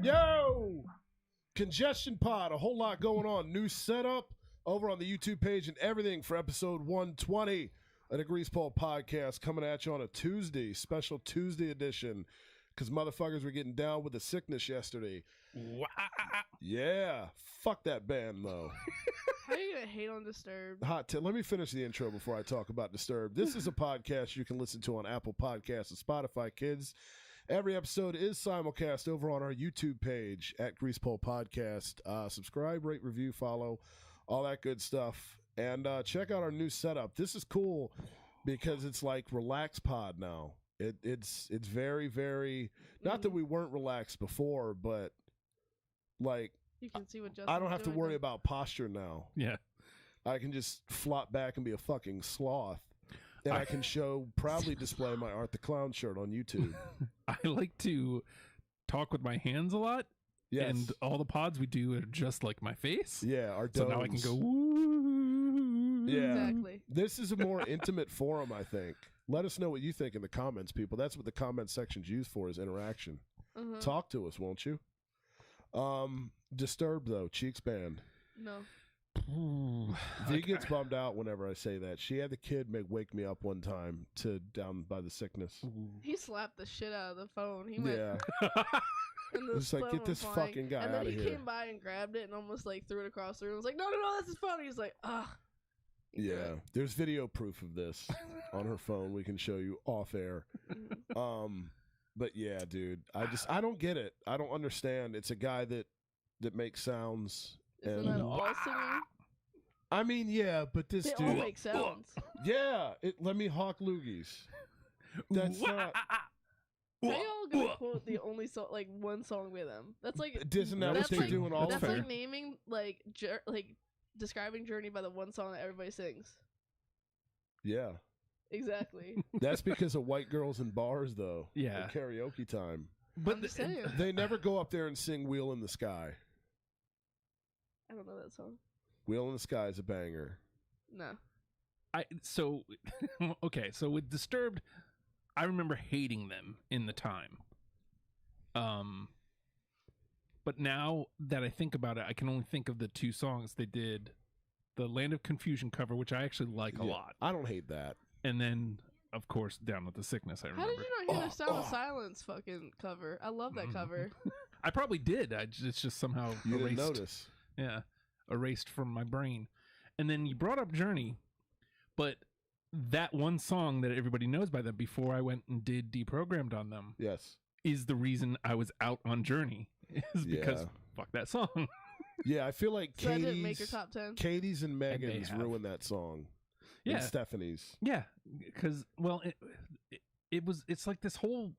Yo! Congestion Pod, a whole lot going on. New setup over on the YouTube page and everything for episode 120 of the Grease Pole Podcast coming at you on a Tuesday, special Tuesday edition, because motherfuckers were getting down with the sickness yesterday. Yeah. Fuck that band, though. How are you going to hate on Disturbed? Hot tip. Let me finish the intro before I talk about Disturbed. This is a podcast you can listen to on Apple Podcasts and Spotify, kids. Every episode is simulcast over on our YouTube page at Grease Pole Podcast. Subscribe, rate, review, follow, all that good stuff. And check out our new setup. This is cool because it's like Relax Pod now. It's very, very, not that we weren't relaxed before, but like, You can see what Justin's I don't have to doing worry now. about posture now. Yeah. I can just flop back and be a fucking sloth. And I can proudly display my Art the Clown shirt on YouTube. I like to talk with my hands a lot. Yes. And all the pods we do are just like my face. Yeah, our So now I can domes. go, woo. Yeah. Exactly. This is a more intimate forum, I think. Let us know what you think in the comments, people. That's what the comment section's used for, is interaction. Uh-huh. Talk to us, won't you? Disturbed, though. Cheeks band. No. Ooh. V gets bummed out whenever I say that. She had the kid wake me up one time down by the sickness. He slapped the shit out of the phone. He went, Yeah. and the It's like, phone get went this flying. fucking guy And then outta he here. came by and grabbed it and almost like threw it across the room. I was like, no, that's his phone. He's like, ah. Yeah. There's video proof of this on her phone. We can show you off air. But yeah, dude, I don't get it. I don't understand. It's a guy that makes sounds. Isn't And that all singing? I mean, yeah, but this They dude, all make sounds. yeah, let me hawk loogies. That's not. How y'all gonna quote the only song, like one song with them? That's like Isn't that what that's they like, do in all That's of like them? naming like describing Journey by the one song that everybody sings. Yeah, Exactly. that's because of white girls in bars, though. Yeah. At karaoke time. But I'm just saying. They never go up there and sing "Wheel in the Sky." I don't know that song. "Wheel in the Sky" is a banger. No. okay, so with Disturbed, I remember hating them in the time. But now that I think about it, I can only think of the two songs they did. The Land of Confusion cover, which I actually like a Yeah, lot. I don't hate that. And then, of course, Down with the Sickness, I How remember. did you not hear the Sound of oh. Silence fucking cover? I love that cover. I probably did. It's just somehow You erased. didn't notice. Yeah, erased from my brain. And then you brought up Journey, but that one song that everybody knows by them before I went and did Deprogrammed on them Yes. is the reason I was out on Journey. Is because Yeah. fuck that song. Yeah, I feel like So that didn't make your top 10. Katie's and Megan's have. ruined that song. Yeah, And Stephanie's. yeah, because it's like this whole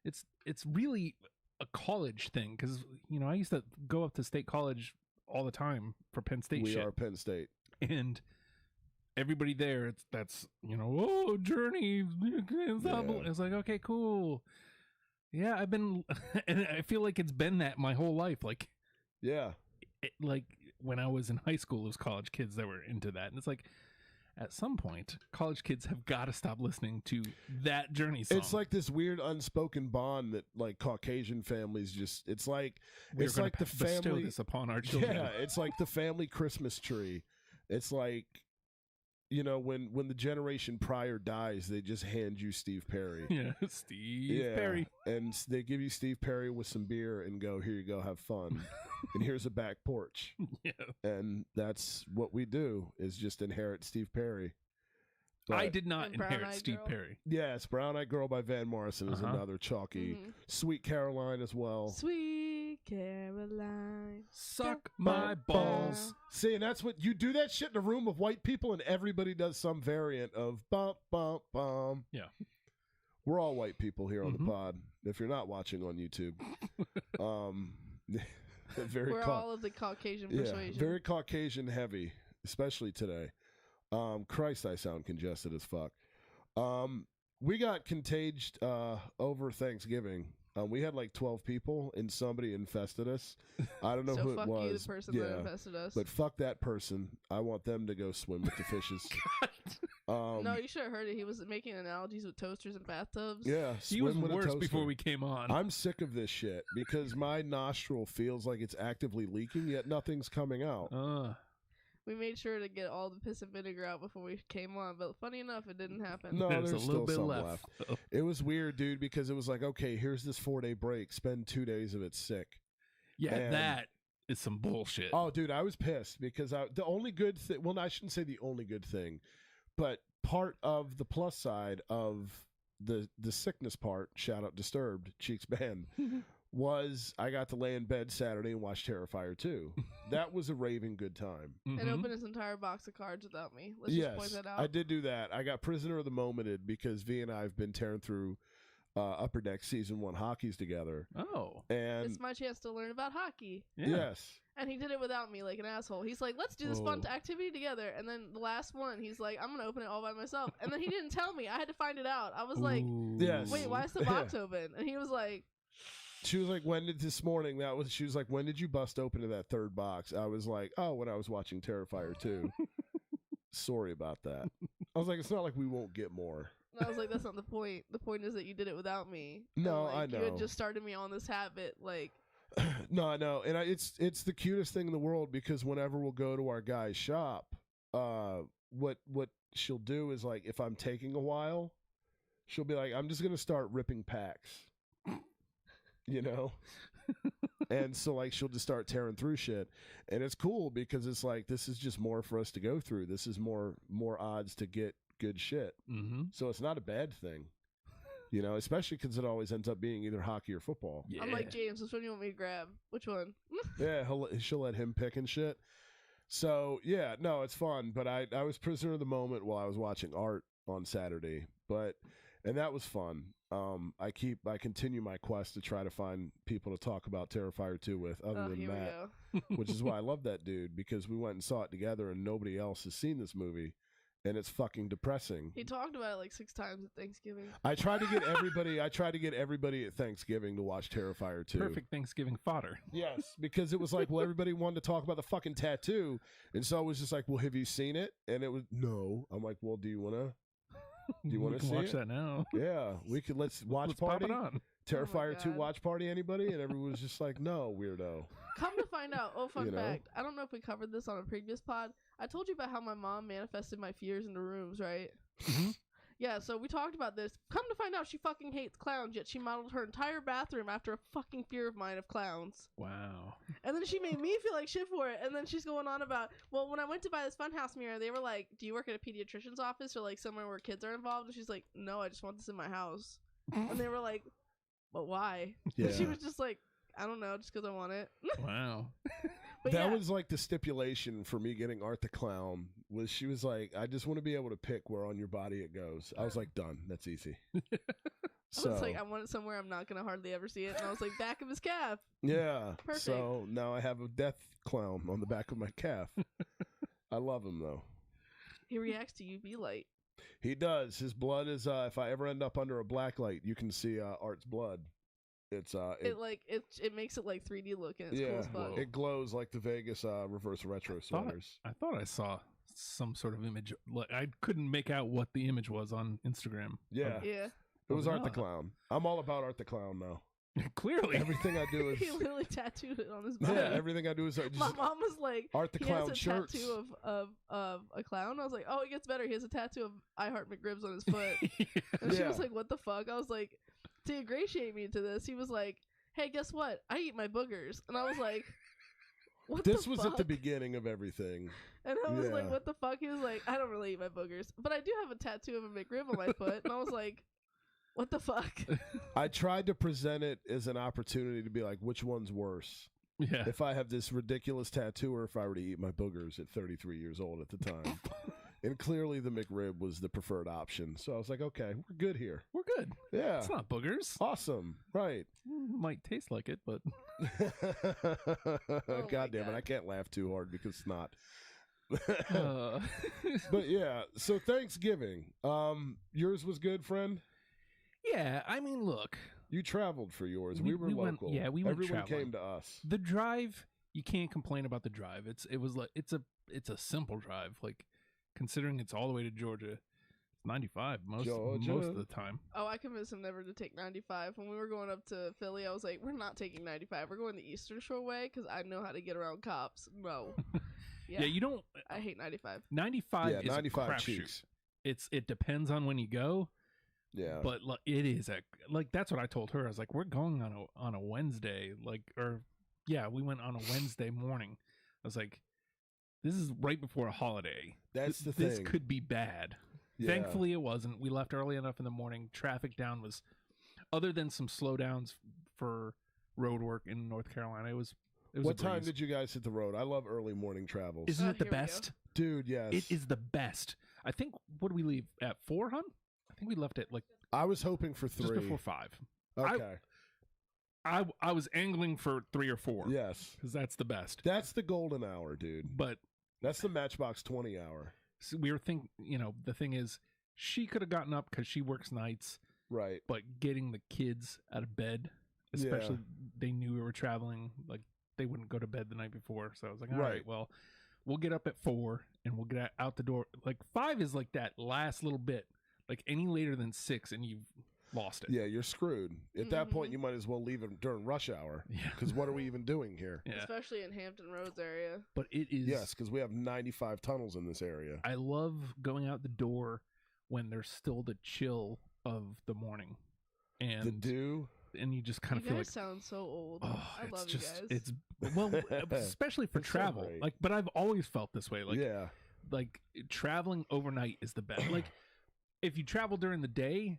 it's really a college thing because I used to go up to State College all the time for Penn State We shit. are Penn State. And everybody there, that's oh, Journey, Yeah. it's like, okay, cool. Yeah, I've been and I feel like it's been that my whole life. Like Yeah. like when I was in high school, it was college kids that were into that, and it's like at some point college kids have got to stop listening to that Journey song. It's like this weird unspoken bond that like Caucasian families just it's like We're it's gonna like the bestow family this upon our children. Yeah, it's like the family Christmas tree. It's like when the generation prior dies, they just hand you Steve Perry. Yeah, Steve Perry. And they give you Steve Perry with some beer and go, here you go, have fun. And here's a back porch. Yeah. And that's what we do, is just inherit Steve Perry. I But, did not And inherit Brown-Eyed Steve Girl? Perry. yes, Brown Eyed Girl by Van Morrison is Uh-huh. another chalky. Mhm. Sweet Caroline as well. Sweet Caroline. Suck my balls. See, and that's what you do, that shit in a room of white people, and everybody does some variant of bump, bump, bum. Yeah. We're all white people here on Mhm. the pod. If you're not watching on YouTube, very We're ca- all of the Caucasian yeah, persuasion. very Caucasian heavy, especially today. Christ, I sound congested as fuck. We got contaged over Thanksgiving. We had like 12 people, and somebody infested us. I don't know So who fuck it was. you, the person that infested us. But fuck that person. I want them to go swim with the fishes. No, you should have heard it. He was making analogies with toasters and bathtubs. Yeah, He was swim with a worse toaster. before we came on. I'm sick of this shit because my nostril feels like it's actively leaking, yet nothing's coming out. We made sure to get all the piss and vinegar out before we came on, but funny enough, it didn't happen. No, There's there's a little still bit some left. It was weird, dude, because it was like, okay, here's this 4-day break. Spend 2 days of it sick. Yeah, And- that is some bullshit. Oh, dude, I was pissed because the only good thing, well, I shouldn't say the only good thing, but part of the plus side of the sickness part, shout out Disturbed, Cheeks Band, was I got to lay in bed Saturday and watch Terrifier 2. That was a raving good time. And Mhm. open his entire box of cards without me. Let's just point that out. I did do that. I got Prisoner of the Momented because V and I have been tearing through Upper Deck Season 1 hockeys together. Oh. And It's my chance to learn about hockey. Yeah. yes. And he did it without me like an asshole. He's like, let's do this fun Oh. activity together. And then the last one, he's like, I'm going to open it all by myself. And then he didn't tell me. I had to find it out. I was like, Ooh. Yes. wait, why is the box open? And he was like, She was like, she was like, when did you bust open to that third box? I was like, oh, when I was watching Terrifier 2. Sorry about that. I was like, it's not like we won't get more. and I was like, that's not the point. The point is that you did it without me. No, and, like, I You had know. just started me on this habit. Like, No, I know. And it's the cutest thing in the world because whenever we'll go to our guy's shop, what she'll do is like, if I'm taking a while, she'll be like, I'm just going to start ripping packs. You know? And so like she'll just start tearing through shit. And it's cool because it's like this is just more for us to go through. This is more odds to get good shit. Mm-hmm. So it's not a bad thing. You know, especially because it always ends up being either hockey or football. Yeah. I'm like, James, which one do you want me to grab? Which one? Yeah, she'll let him pick and shit. So yeah, no, it's fun. But I was prisoner of the moment while I was watching Art on Saturday. And that was fun. I continue my quest to try to find people to talk about Terrifier 2 with, other than here Matt, we go. which is why I love that dude because we went and saw it together and nobody else has seen this movie, and it's fucking depressing. He talked about it like 6 times at Thanksgiving. I tried to get everybody at Thanksgiving to watch Terrifier 2. Perfect Thanksgiving fodder. Yes, because it was like, well, everybody wanted to talk about the fucking tattoo, and so I was just like, well, have you seen it? And it was no. I'm like, well, do you want to? Do you want We to can see watch it? that now? Yeah, we could. Let's watch Let's party. pop it on. Terrifier 2 God. watch party. Anybody? And everyone was just like, no, weirdo. Come to find out, fun You know? fact. I don't know if we covered this on a previous pod. I told you about how my mom manifested my fears into rooms, right? Mhm. Yeah, so we talked about this. Come to find out, she fucking hates clowns, yet she modeled her entire bathroom after a fucking fear of mine of clowns. Wow. And then she made me feel like shit for it. And then she's going on about, well, when I went to buy this funhouse mirror, they were like, do you work at a pediatrician's office or like somewhere where kids are involved? And she's like, no, I just want this in my house. And they were like, but why? Yeah. And she was just like, I don't know, just because I want it. Wow. But That yeah. was like the stipulation for me getting Art the Clown. Was she was like, I just want to be able to pick where on your body it goes. I was like, done. That's easy. I was like, I want it somewhere I'm not gonna hardly ever see it. And I was like, back of his calf. yeah. Perfect. So now I have a death clown on the back of my calf. I love him though. He reacts to UV light. He does. His blood is. If I ever end up under a black light, you can see Art's blood. It's It makes it like 3D look and it's cool as fuck. it glows like the Vegas reverse retro sweaters. I thought I saw some sort of image. Like, I couldn't make out what the image was on Instagram. Yeah. Yeah. It was Oh, Art the no. Clown. I'm all about Art the Clown now. Clearly. Everything I do is He literally tattooed it on his body. yeah. Everything I do is just My mom was like, Art the he Clown has a shirts. tattoo of a clown. I was like, oh, it gets better. He has a tattoo of I Heart McRibs on his foot. And she Yeah. was like, what the fuck? I was like, to ingratiate me to this, he was like, hey, guess what? I eat my boogers. And I was like, what This the was fuck? at the beginning of everything. And I was like, Yeah. what the fuck? He was like, I don't really eat my boogers. But I do have a tattoo of a McRib on my foot. And I was like, what the fuck? I tried to present it as an opportunity to be like, which one's worse? Yeah. If I have this ridiculous tattoo or if I were to eat my boogers at 33 years old at the time. And clearly the McRib was the preferred option. So I was like, okay, we're good here. We're good. Yeah. It's not boogers. Awesome. Right. Might taste like it, but my God damn it. God. I can't laugh too hard because it's not. But yeah, so Thanksgiving. Yours was good, friend? yeah. I mean, look, You traveled for yours. We were went, local. yeah, we went Everyone traveling. came to us. The drive, you can't complain about the drive. It's a simple drive. Like, considering it's all the way to Georgia, it's 95 most of the time. Oh, I convinced him never to take 95. When we were going up to Philly, I was like, we're not taking 95. We're going the Eastern Shore way because I know how to get around cops. No. Yeah, you don't. I hate 95. 95 is 95 a cheeks. crapshoot. It depends on when you go. Yeah. But it is that's what I told her. I was like, we're going on a Wednesday, we went on a Wednesday morning. I was like, this is right before a holiday. That's the thing. This could be bad. Yeah. Thankfully, it wasn't. We left early enough in the morning. Traffic down was, other than some slowdowns for road work in North Carolina, it was What time did you guys hit the road? I love early morning travels. Isn't it the best? Dude, yes. It is the best. I think, what did we leave at 4, hon? I think we left at I was hoping for 3. just before 5. Okay. I was angling for 3 or 4. Yes. Because that's the best. That's the golden hour, dude. But that's the Matchbox 20 hour. So we were thinking, the thing is, she could have gotten up because she works nights. Right. But getting the kids out of bed, especially they knew we were traveling, like they wouldn't go to bed the night before. So I was like, all right, well, we'll get up at 4 and we'll get out the door. Like 5 is like that last little bit. Like any later than 6 and you've lost it. Yeah, you're screwed. At that point, you might as well leave it during rush hour. Yeah. Because what are we even doing here? Yeah. Especially in Hampton Roads area. But it is. Yes, because we have 95 tunnels in this area. I love going out the door when there's still the chill of the morning. And the dew. And you just kind of feel like. You guys sound so old. Oh, I love just, you guys. Especially for travel. So but I've always felt this way. Yeah. Like traveling overnight is the best. Like if you travel during the day,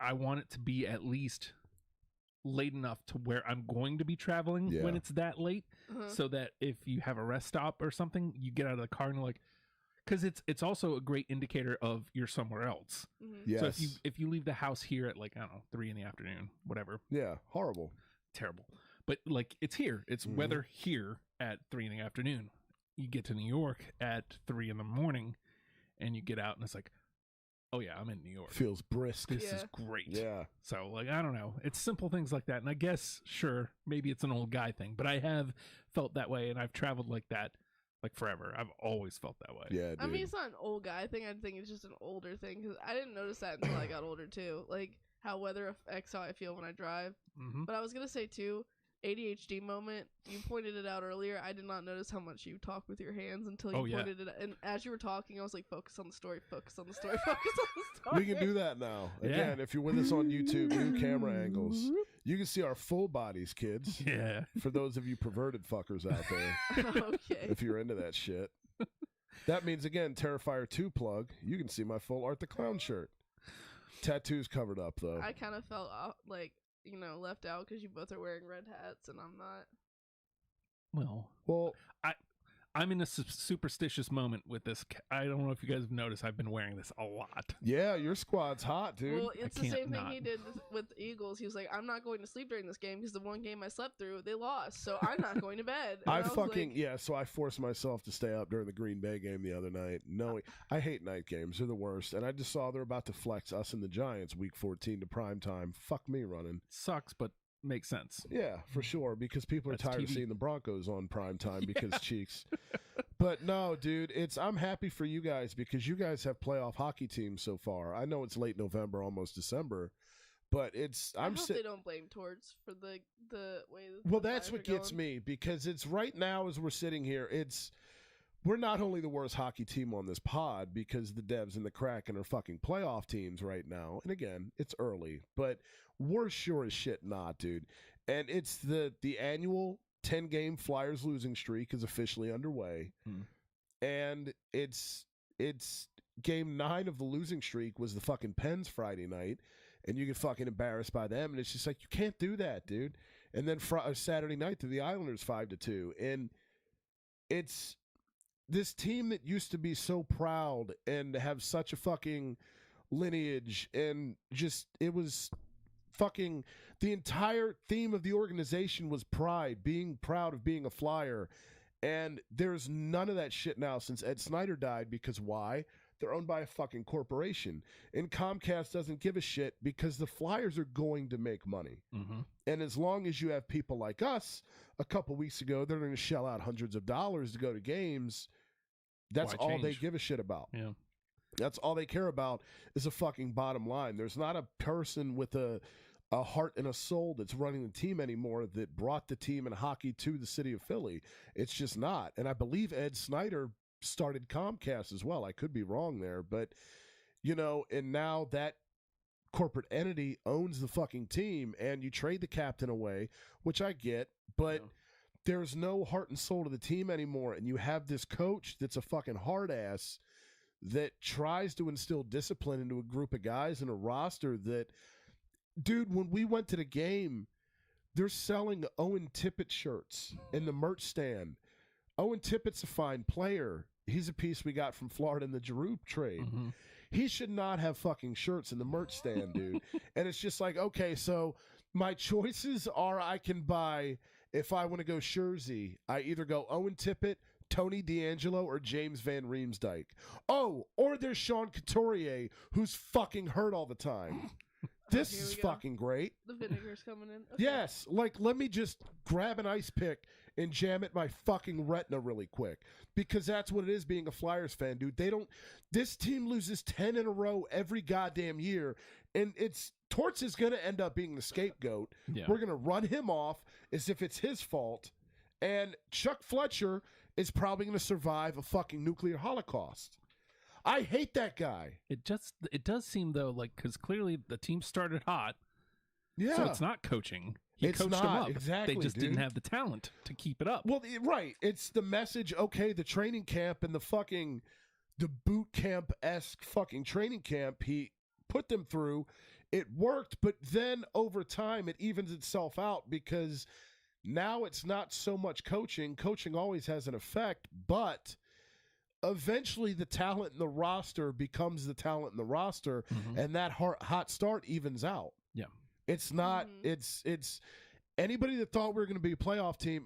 I want it to be at least late enough to where I'm going to be traveling when it's that late, so that if you have a rest stop or something, you get out of the car and you're like, because it's also a great indicator of you're somewhere else. Yes. So if you leave the house here at 3 in the afternoon, whatever. Yeah, horrible, terrible. But it's here. It's weather here at 3 in the afternoon. You get to New York at 3 in the morning, and you get out and it's like, oh yeah, I'm in New York. Feels brisk. This is great. Yeah. So I don't know. It's simple things like that. And I guess, sure, maybe it's an old guy thing, but I have felt that way and I've traveled like that forever. I've always felt that way. Yeah, dude. I mean, it's not an old guy thing. I think it's just an older thing because I didn't notice that until I got older too. Like how weather affects how I feel when I drive. But I was going to say too, ADHD moment. You pointed it out earlier. I did not notice how much you talk with your hands until you pointed it out. And as you were talking, I was like, focus on the story, focus on the story, focus on the story. We can do that now. Again, if you're with us on YouTube, new camera angles. You can see our full bodies, kids. Yeah. For those of you perverted fuckers out there. Okay. If you're into that shit. That means, again, Terrifier 2 plug. You can see my full Art the Clown shirt. Tattoos covered up, though. I kind of felt left out because you both are wearing red hats and I'm not. Well, I'm in a superstitious moment with this. I don't know if you guys have noticed. I've been wearing this a lot. Yeah, your squad's hot, dude. Well, it's the same thing he did with the Eagles. He was like, I'm not going to sleep during this game because the one game I slept through, they lost. So I'm not going to bed. So I forced myself to stay up during the Green Bay game the other night. I hate night games. They're the worst. And I just saw they're about to flex us and the Giants week 14 to prime time. Fuck me running. Sucks, but makes sense. Yeah, for sure, because people are tired of seeing the Broncos on prime time because cheeks. But no, dude, I'm happy for you guys because you guys have playoff hockey teams so far. I know it's late November, almost December, but I hope they don't blame Torts for the way. That's what gets me because it's right now as we're sitting here. We're not only the worst hockey team on this pod because the Devs and the Kraken are fucking playoff teams right now. And again, it's early, but we're sure as shit not, dude. And it's the annual 10-game Flyers losing streak is officially underway. And it's game 9 of the losing streak was the fucking Pens Friday night. And you get fucking embarrassed by them. And it's just like, you can't do that, dude. And then Saturday night to the Islanders 5-2. And it's this team that used to be so proud and have such a fucking lineage and just it was fucking the entire theme of the organization was pride, being proud of being a Flyer. And there's none of that shit now since Ed Snyder died because why? they're owned by a fucking corporation. And Comcast doesn't give a shit because the Flyers are going to make money. Mm-hmm. And as long as you have people like us, a couple weeks ago, they're going to shell out hundreds of dollars to go to games. That's all they give a shit about. Yeah. That's all they care about is a fucking bottom line. There's not a person with a heart and a soul that's running the team anymore that brought the team in hockey to the city of Philly. It's just not. And I believe Ed Snyder started Comcast as well. I could be wrong there, but and now that corporate entity owns the fucking team, and you trade the captain away, which I get, but there's no heart and soul to the team anymore. And you have this coach that's a fucking hard ass that tries to instill discipline into a group of guys and a roster that, dude, when we went to the game, they're selling Owen Tippett shirts in the merch stand. Owen Tippett's a fine player. He's a piece we got from Florida in the Giroux trade. Mm-hmm. He should not have fucking shirts in the merch stand, dude. And it's just like, okay, so my choices are I can buy, if I want to go Scherzer, I either go Owen Tippett, Tony DeAngelo, or James Van Riemsdyk. Oh, or there's Sean Couturier, who's fucking hurt all the time. This is fucking great. The vinegar's coming in. Okay. Yes, like let me just grab an ice pick and jam it my fucking retina really quick, because that's what it is being a Flyers fan, dude. This team loses 10 in a row every goddamn year, and Torts is going to end up being the scapegoat. Yeah. We're going to run him off as if it's his fault, and Chuck Fletcher is probably going to survive a fucking nuclear holocaust. I hate that guy. It does seem though, like, because clearly the team started hot. Yeah. So it's not coaching. He It's coached not, them up. exactly, They just dude. didn't have the talent to keep it up. Well, right. It's the message, okay, the training camp and the boot camp-esque fucking training camp he put them through, it worked, but then over time it evens itself out because now it's not so much coaching. Coaching always has an effect, but eventually the talent in the roster becomes the talent in the roster, and that hot start evens out. Yeah. It's not, it's anybody that thought we were going to be a playoff team,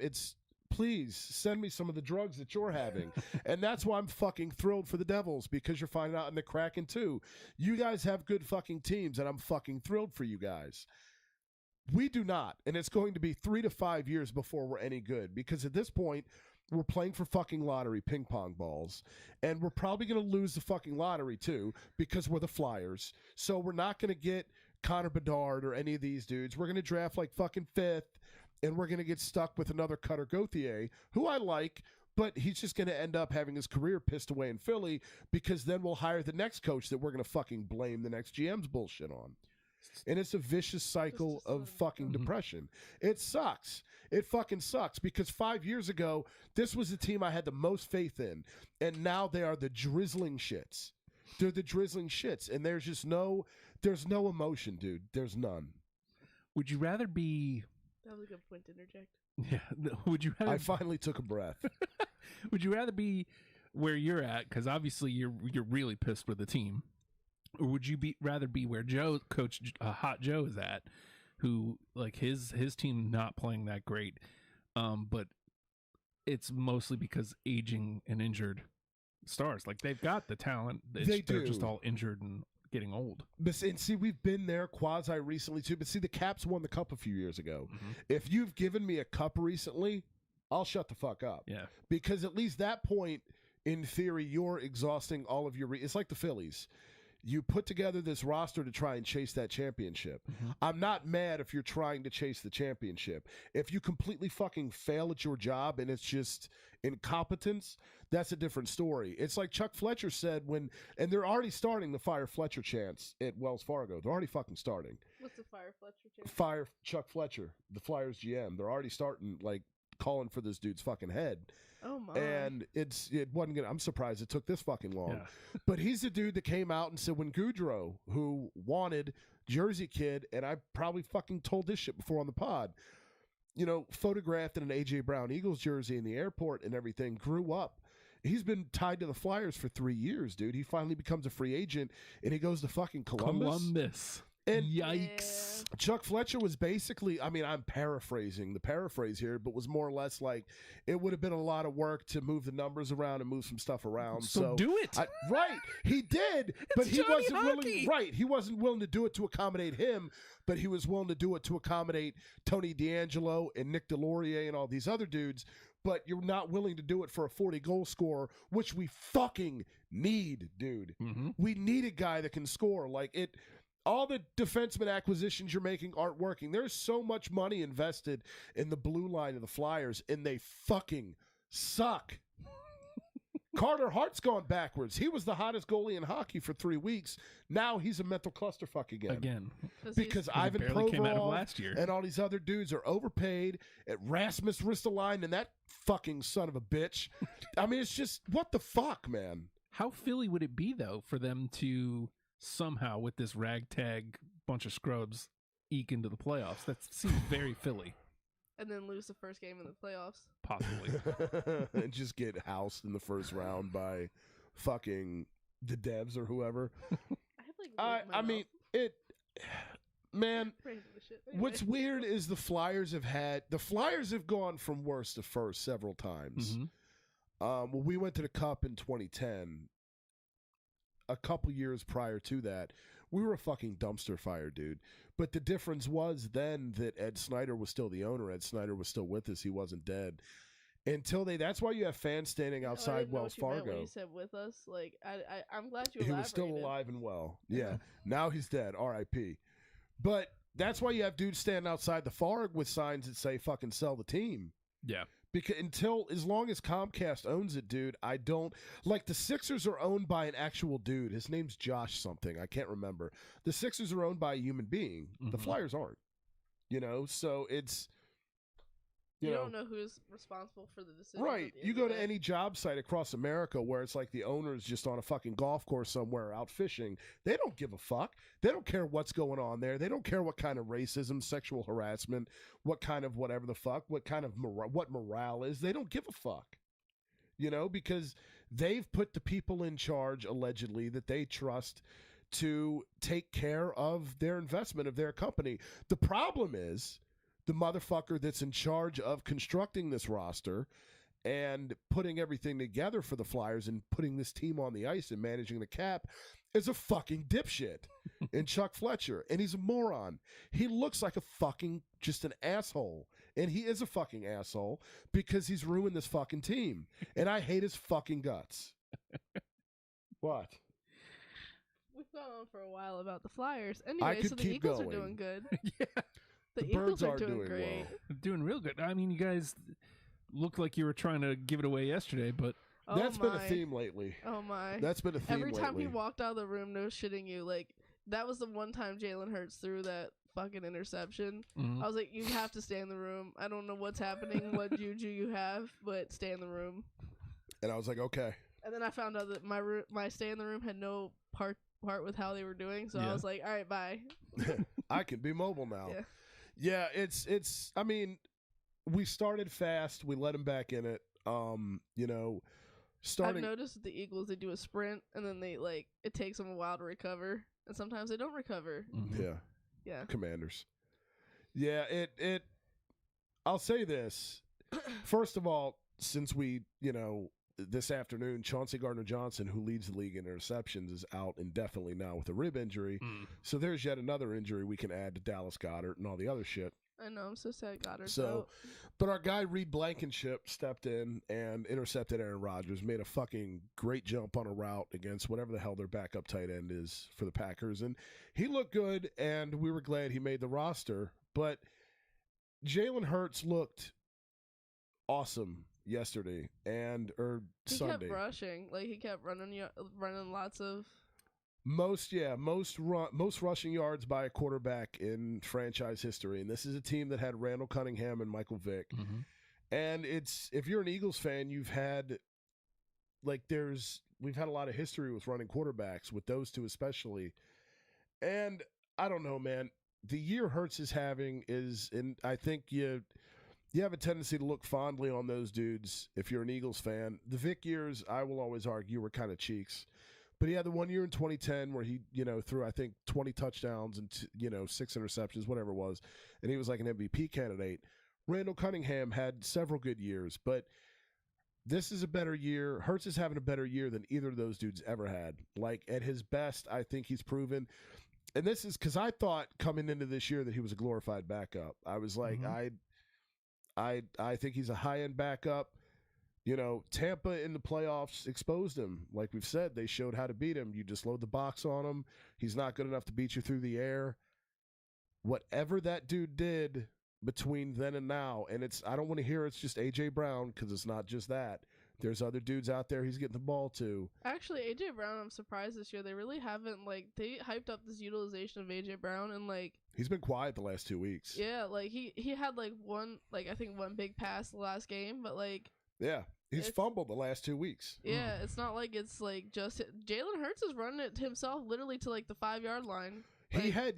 please send me some of the drugs that you're having. And that's why I'm fucking thrilled for the Devils, because you're finding out in the Kraken too. You guys have good fucking teams, and I'm fucking thrilled for you guys. We do not, and it's going to be 3 to 5 years before we're any good, because at this point, we're playing for fucking lottery ping pong balls, and we're probably going to lose the fucking lottery too, because we're the Flyers. So we're not going to get Connor Bedard or any of these dudes. We're going to draft like fucking 5th, and we're going to get stuck with another Cutter Gauthier, who I like, but he's just going to end up having his career pissed away in Philly, because then we'll hire the next coach that we're going to fucking blame the next GM's bullshit on. And it's a vicious cycle of fucking depression. It sucks. It fucking sucks, because 5 years ago, this was the team I had the most faith in, and now they are the drizzling shits. They're the drizzling shits, and there's no emotion, dude. There's none. Would you rather be... That was a good point to interject. Yeah. Would you rather... I finally took a breath. Would you rather be where you're at, because obviously you're really pissed with the team, or would you rather be where Coach Hot Joe is at, who, like, his team not playing that great, but it's mostly because aging and injured stars. Like, they've got the talent. They're just all injured and getting old. And see, we've been there quasi recently too. But see, the Caps won the cup a few years ago. If you've given me a cup recently, I'll shut the fuck up. Yeah, because at least that point, in theory, you're exhausting all of your. It's like the Phillies. You put together this roster to try and chase that championship. I'm not mad if you're trying to chase the championship. If you completely fucking fail at your job and it's just incompetence, that's a different story. It's like Chuck Fletcher said and they're already starting the Fire Fletcher chants at Wells Fargo. They're already fucking starting. What's the Fire Fletcher chant? Fire Chuck Fletcher, the Flyers GM. They're already starting, like, calling for this dude's fucking head. Oh my. And it wasn't gonna. I'm surprised it took this fucking long. Yeah. But he's the dude that came out and said when Goudreau, who wanted Jersey Kid, and I probably fucking told this shit before on the pod, photographed in an AJ Brown Eagles jersey in the airport and everything, grew up. He's been tied to the Flyers for 3 years, dude. He finally becomes a free agent and he goes to fucking Columbus. And Yikes. Chuck Fletcher was basically, I mean, I'm paraphrasing the paraphrase here, but was more or less like it would have been a lot of work to move the numbers around and move some stuff around. So do it. Right. He did, but he Johnny wasn't willing. Hockey. Right. He wasn't willing to do it to accommodate him, but he was willing to do it to accommodate Tony D'Angelo and Nick Delorier and all these other dudes. But you're not willing to do it for a 40-goal scorer, which we fucking need, dude. Mm-hmm. We need a guy that can score. Like it. All the defenseman acquisitions you're making aren't working. There's so much money invested in the blue line of the Flyers, and they fucking suck. Carter Hart's gone backwards. He was the hottest goalie in hockey for 3 weeks. Now he's a mental clusterfuck again. Because Ivan came out of Provorov last year. and all these other dudes are overpaid. At Rasmus Ristolainen and that fucking son of a bitch. I mean, it's just, what the fuck, man? How Philly would it be, though, for them to somehow, with this ragtag bunch of scrubs, eke into the playoffs? That seems very Philly. And then lose the first game in the playoffs. Possibly. And just get housed in the first round by fucking the Devs or whoever. I mean, man, what's weird is the Flyers have gone from worst to first several times. Mm-hmm. When we went to the Cup in 2010, a couple years prior to that, we were a fucking dumpster fire, dude. But the difference was then that Ed Snyder was still the owner. Ed Snyder was still with us. He wasn't dead. That's why you have fans standing outside Wells Fargo. When you said with us, like I'm glad you. He was still alive and well. Yeah. Now he's dead. R.I.P. But that's why you have dudes standing outside the Farg with signs that say "fucking sell the team." Yeah. Because as long as Comcast owns it, dude, I don't like the Sixers are owned by an actual dude. His name's Josh something. I can't remember. The Sixers are owned by a human being. Mm-hmm. The Flyers aren't. So it's you don't know who's responsible for the decision. Right. You go to any job site across America where it's like the owner's just on a fucking golf course somewhere out fishing. They don't give a fuck. They don't care what's going on there. They don't care what kind of racism, sexual harassment, what kind of whatever the fuck, what kind of what morale is. They don't give a fuck. Because they've put the people in charge, allegedly, that they trust to take care of their investment of their company. The problem is the motherfucker that's in charge of constructing this roster and putting everything together for the Flyers and putting this team on the ice and managing the cap is a fucking dipshit in Chuck Fletcher. And he's a moron. He looks like just an asshole. And he is a fucking asshole because he's ruined this fucking team. And I hate his fucking guts. What? We've gone on for a while about the Flyers. Anyway, so the Eagles are doing good. Yeah. The Eagles are doing great. Well. Doing real good. I mean, you guys looked like you were trying to give it away yesterday, but that's been a theme lately. Oh my! That's been a theme lately. Every time he walked out of the room, no shitting you. Like that was the one time Jalen Hurts threw that fucking interception. Mm-hmm. I was like, you have to stay in the room. I don't know what's happening, what juju you have, but stay in the room. And I was like, okay. And then I found out that my stay in the room had no part with how they were doing, so I was like, all right, bye. I can be mobile now. Yeah. Yeah, it's. I mean, we started fast. We let him back in it. Starting. I've noticed with the Eagles, they do a sprint, and then it takes them a while to recover, and sometimes they don't recover. Mm-hmm. Yeah. Commanders. Yeah, it. I'll say this. First of all, since we, this afternoon, Chauncey Gardner-Johnson, who leads the league in interceptions, is out indefinitely now with a rib injury. So there's yet another injury we can add to Dallas Goedert and all the other shit. I know, I'm so sad Goddard's out. out. But our guy Reed Blankenship stepped in and intercepted Aaron Rodgers, made a fucking great jump on a route against whatever the hell their backup tight end is for the Packers. And he looked good, and we were glad he made the roster. But Jalen Hurts looked awesome yesterday or Sunday. He kept rushing. He kept running lots of most rushing yards by a quarterback in franchise history. And this is a team that had Randall Cunningham and Michael Vick. Mm-hmm. And if you're an Eagles fan, we've had a lot of history with running quarterbacks, with those two especially. And I don't know, man. The year Hurts is having and I think you have a tendency to look fondly on those dudes if you're an Eagles fan. The Vic years, I will always argue, were kind of cheeks. But he had the 1 year in 2010 where he, threw, I think, 20 touchdowns and, 6 interceptions, whatever it was. And he was like an MVP candidate. Randall Cunningham had several good years, but this is a better year. Hurts is having a better year than either of those dudes ever had. Like, at his best, I think he's proven. And this is because I thought coming into this year that he was a glorified backup. I was like, I think he's a high-end backup. Tampa in the playoffs exposed him. Like we've said, they showed how to beat him. You just load the box on him. He's not good enough to beat you through the air. Whatever that dude did between then and now, and I don't want to hear it's just A.J. Brown, because it's not just that. There's other dudes out there he's getting the ball to. Actually, A.J. Brown, I'm surprised this year. They really haven't, they hyped up this utilization of A.J. Brown, and, he's been quiet the last 2 weeks. Yeah, he had, one big pass the last game, but, yeah. He's fumbled the last 2 weeks. Yeah, it's not like it's just Jalen Hurts is running it himself literally to the 5-yard line. He had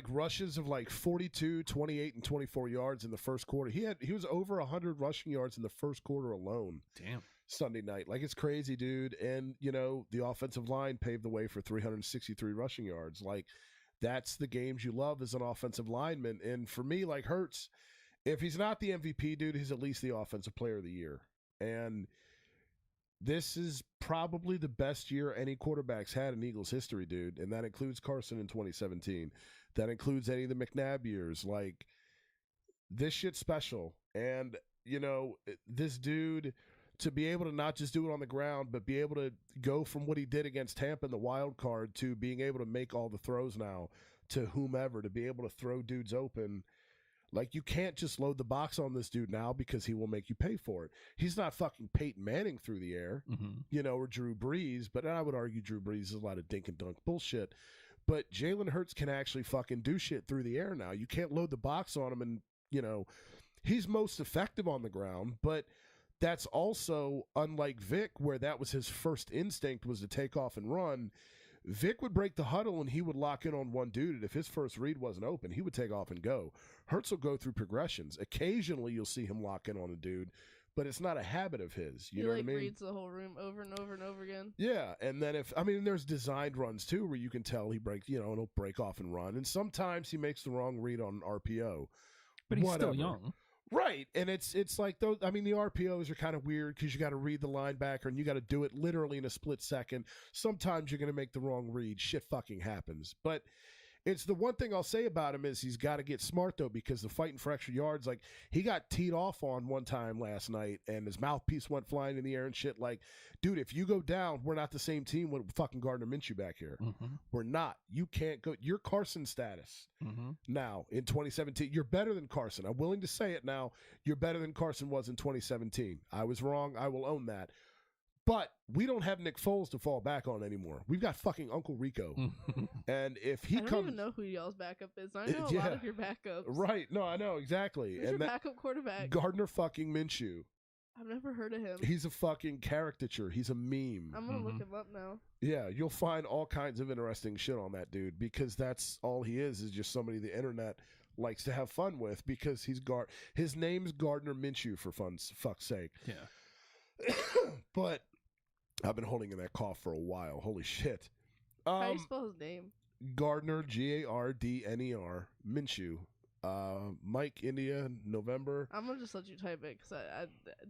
rushes of 42, 28, and 24 yards in the first quarter. He was over 100 rushing yards in the first quarter alone. Damn. Sunday night. It's crazy, dude. And the offensive line paved the way for 363 rushing yards. That's the games you love as an offensive lineman. And for me, Hurts, if he's not the MVP, dude, he's at least the offensive player of the year. And this is probably the best year any quarterback's had in Eagles history, dude. And that includes Carson in 2017. That includes any of the McNabb years. This shit's special. And, this dude, to be able to not just do it on the ground, but be able to go from what he did against Tampa in the wild card to being able to make all the throws now to whomever, to be able to throw dudes open. You can't just load the box on this dude now because he will make you pay for it. He's not fucking Peyton Manning through the air, or Drew Brees, but I would argue Drew Brees is a lot of dink and dunk bullshit. But Jalen Hurts can actually fucking do shit through the air now. You can't load the box on him and, he's most effective on the ground, but that's also unlike Vic, where that was his first instinct was to take off and run. Vic would break the huddle and he would lock in on one dude, and if his first read wasn't open, he would take off and go. Hurts will go through progressions. Occasionally you'll see him lock in on a dude, but it's not a habit of his. You know what I mean? He reads the whole room over and over and over again. Yeah, and then there's designed runs too where you can tell he breaks, and he'll break off and run, and sometimes he makes the wrong read on RPO. But he's still young. Right, and it's like those. The RPOs are kind of weird because you got to read the linebacker and you got to do it literally in a split second. Sometimes you're going to make the wrong read. Shit fucking happens. But it's the one thing I'll say about him is he's got to get smart though, because the fighting for extra yards, he got teed off on one time last night and his mouthpiece went flying in the air and shit. Dude, if you go down, we're not the same team with fucking Gardner Minshew back here. We're not. You can't go. You're Carson status now in 2017. You're better than Carson. I'm willing to say it now. You're better than Carson was in 2017. I was wrong. I will own that. But we don't have Nick Foles to fall back on anymore. We've got fucking Uncle Rico. And if he comes... I don't even know who y'all's backup is. I know a lot of your backups. Right. No, I know. Exactly. Who's your backup quarterback? Gardner fucking Minshew. I've never heard of him. He's a fucking caricature. He's a meme. I'm going to look him up now. Yeah, you'll find all kinds of interesting shit on that dude because that's all he is just somebody the internet likes to have fun with because his name's Gardner Minshew for fuck's sake. Yeah. But I've been holding in that cough for a while. Holy shit. How do you spell his name? Gardner, Gardner, Minshew. Mike, India, November. I'm gonna just let you type it because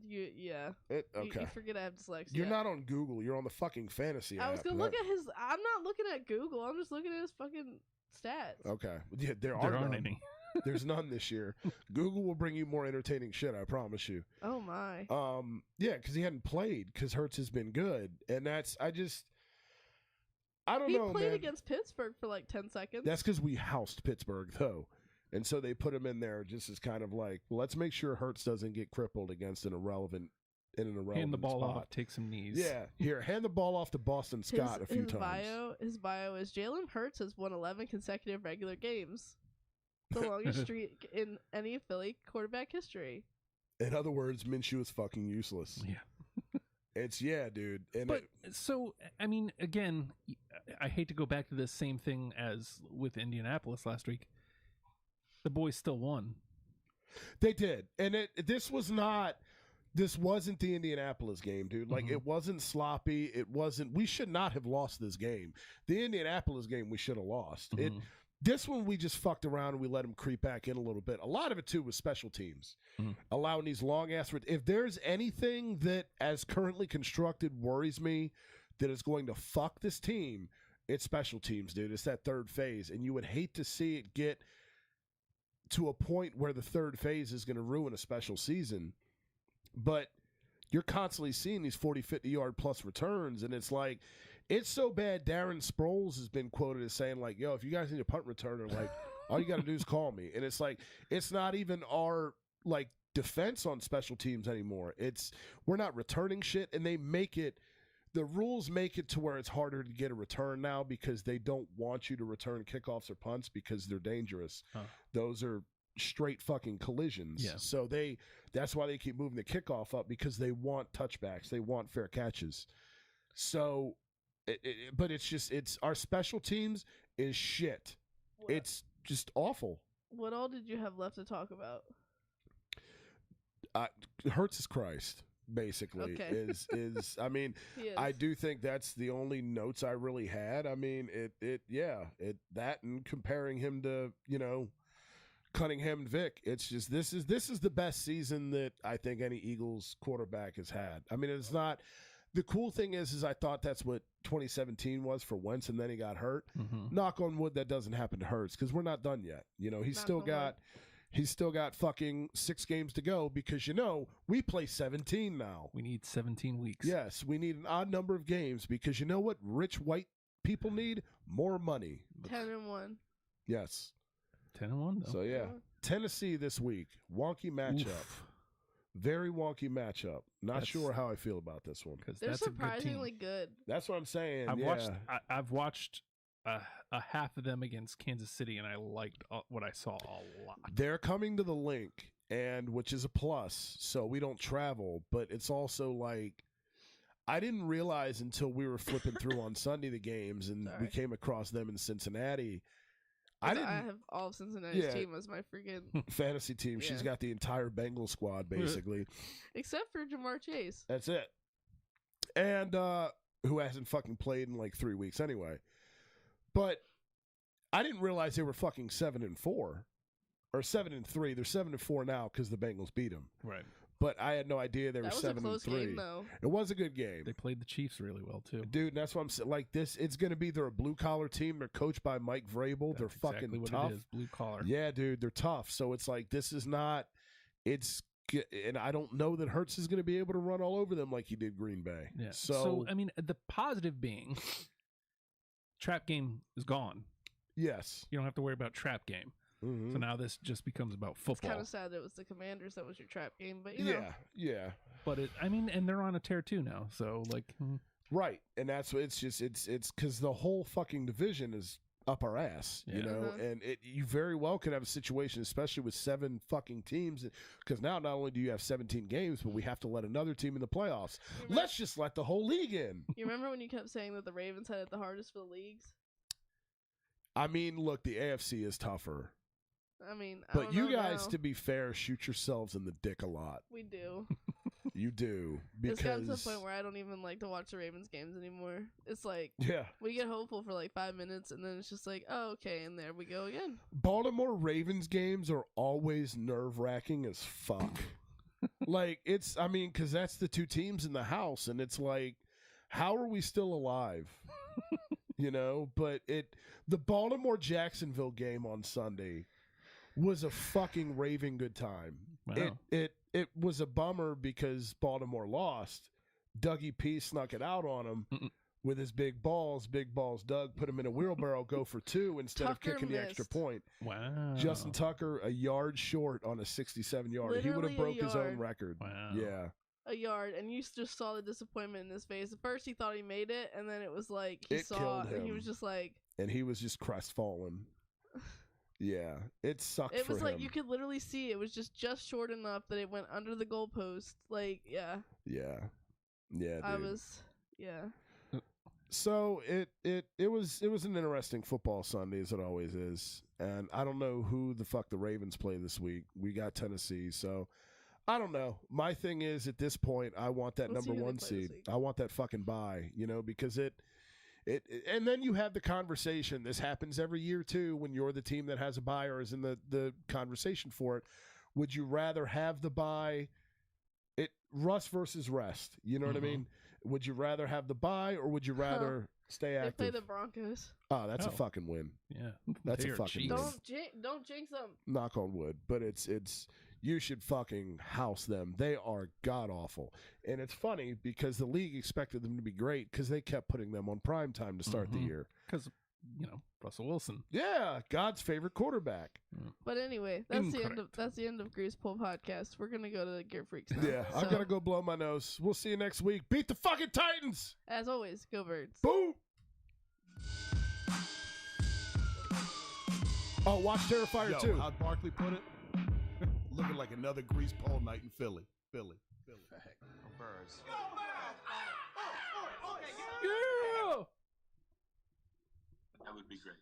yeah. Okay. You forget I have dyslexia. You're not on Google. You're on the fucking fantasy app. I was gonna look at his. I'm not looking at Google. I'm just looking at his fucking stats. Okay. Yeah, there aren't any. There's none this year. Google will bring you more entertaining shit, I promise you. Oh my. Yeah, because he hadn't played because Hurts has been good, and I don't know. He played man. against Pittsburgh for 10 seconds. That's because we housed Pittsburgh though, and so they put him in there just as kind of let's make sure Hurts doesn't get crippled against an irrelevant hand the ball spot. off, take some knees. Yeah, here, hand the ball off to Boston Scott a few times. His bio is Jalen Hurts has won 11 consecutive regular games. The longest streak in any Philly quarterback history. In other words, Minshew is fucking useless. Yeah. Dude. Again, I hate to go back to this same thing as with Indianapolis last week. The boys still won. They did. And this was not, This wasn't the Indianapolis game, dude. Like, it wasn't sloppy. It wasn't. We should not have lost this game. The Indianapolis game, we should have lost. This one, we just fucked around and we let them creep back in a little bit. A lot of it, too, was special teams. Allowing these long-ass... If there's anything that, as currently constructed, worries me that is going to fuck this team, it's special teams, dude. It's that third phase. And you would hate to see it get to a point where the third phase is going to ruin a special season. But you're constantly seeing these 40, 50-yard plus returns, and it's like, it's so bad. Darren Sproles has been quoted as saying, like, yo, if you guys need a punt returner, like, all you got to do is call me. And it's like, it's not even our, like, defense on special teams anymore. We're not returning shit, and they make it, the rules make it to where it's harder to get a return now because they don't want you to return kickoffs or punts because they're dangerous. Those are straight fucking collisions. Yeah. So that's why they keep moving the kickoff up, because they want touchbacks. They want fair catches. So, but it's our special teams is shit. What? It's just awful. What all did you have left to talk about? Hurts is Christ, basically. Okay. is I mean, I do think that's the only notes I really had. I mean, that and comparing him to, Cunningham and Vic. It's just this is the best season that I think any Eagles quarterback has had. I mean, it's not. The cool thing is I thought that's what 2017 was for Wentz, and then he got hurt. Knock on wood, that doesn't happen to Hurts, because we're not done yet. He's still got fucking 6 games to go, because we play 17 now. We need 17 weeks. Yes, we need an odd number of games, because you know what rich white people need? More money. 10-1. Yes. 10-1 though. So yeah, Tennessee this week, wonky matchup. Oof. Very wonky matchup. Not sure how I feel about this one. Because They're that's surprisingly a good team. good. That's what I'm saying. I've watched a half of them against Kansas City, and I liked what I saw a lot. They're coming to the link, and which is a plus, so we don't travel. But it's also like, I didn't realize until we were flipping through on Sunday the games, and we came across them in Cincinnati. I have all of Cincinnati's team as my freaking fantasy team. She's got the entire Bengals squad, basically. Except for Jamar Chase. That's it. And who hasn't fucking played in like 3 weeks anyway. But I didn't realize they were fucking 7-4 or 7-3. They're 7-4 now because the Bengals beat them. Right. But I had no idea they were 7-3. That was a close game, though. It was a good game. They played the Chiefs really well too, dude. And that's what I'm saying. Like this, it's going to be they're a blue collar team. They're coached by Mike Vrabel. They're fucking exactly what tough. It is, blue collar. Yeah, dude, they're tough. So it's like this is not. And I don't know that Hurts is going to be able to run all over them like he did Green Bay. Yeah. So I mean, the positive being, trap game is gone. Yes, you don't have to worry about trap game. Mm-hmm. So now this just becomes about football. It's kind of sad that it was the Commanders that was your trap game, but yeah. But and they're on a tear too now. So like, right, and that's what it's because the whole fucking division is up our ass, and you very well could have a situation, especially with 7 fucking teams, because now not only do you have 17 games, but we have to let another team in the playoffs. Let's just let the whole league in. You remember when you kept saying that the Ravens had it the hardest for the leagues? I mean, look, the AFC is tougher. I mean, but you guys, to be fair, shoot yourselves in the dick a lot. We do. You do. It's gotten to the point where I don't even like to watch the Ravens games anymore. It's like, we get hopeful for like 5 minutes, and then it's just like, oh, okay, and there we go again. Baltimore Ravens games are always nerve-wracking as fuck. Like, because that's the 2 teams in the house, and it's like, how are we still alive? But the Baltimore-Jacksonville game on Sunday was a fucking raving good time. Wow. It was a bummer because Baltimore lost. Dougie P snuck it out on him with his big balls. Big balls Doug put him in a wheelbarrow, go for 2 instead of kicking the extra point. Wow. Justin Tucker a yard short on a 67-yard. He would have broke his own record. Wow. Yeah. A yard, and you just saw the disappointment in his face. At first he thought he made it, and then it was like he saw it, and he was just like... And he was just crestfallen. Yeah, it sucked for him. It was like you could literally see it was just short enough that it went under the goalpost. Like, yeah. Yeah, dude. So it was an interesting football Sunday, as it always is. And I don't know who the fuck the Ravens play this week. We got Tennessee, so I don't know. My thing is, at this point, I want that Let's see number who they one play this seed. week. I want that fucking bye, because it, and then you have the conversation. This happens every year too when you're the team that has a bye or is in the conversation for it. Would you rather have the bye? Rust versus rest. You know what I mean? Would you rather have the bye or would you rather stay They active? play the Broncos. Oh, that's a fucking win. Yeah, That's They a are fucking cheats. win. Don't jinx them. Knock on wood, but it's you should fucking house them. They are god awful, and it's funny because the league expected them to be great because they kept putting them on prime time to start the year. Because Russell Wilson. Yeah, God's favorite quarterback. But anyway, that's Incorrect. the end of Grease Pole podcast. We're gonna go to the Gear Freaks now. Yeah, I gotta go blow my nose. We'll see you next week. Beat the fucking Titans. As always, go Birds. Boom. Oh, watch Terrifier 2. How Barkley put it? Looking like another grease pole night in Philly. Birds. Yeah. That would be great.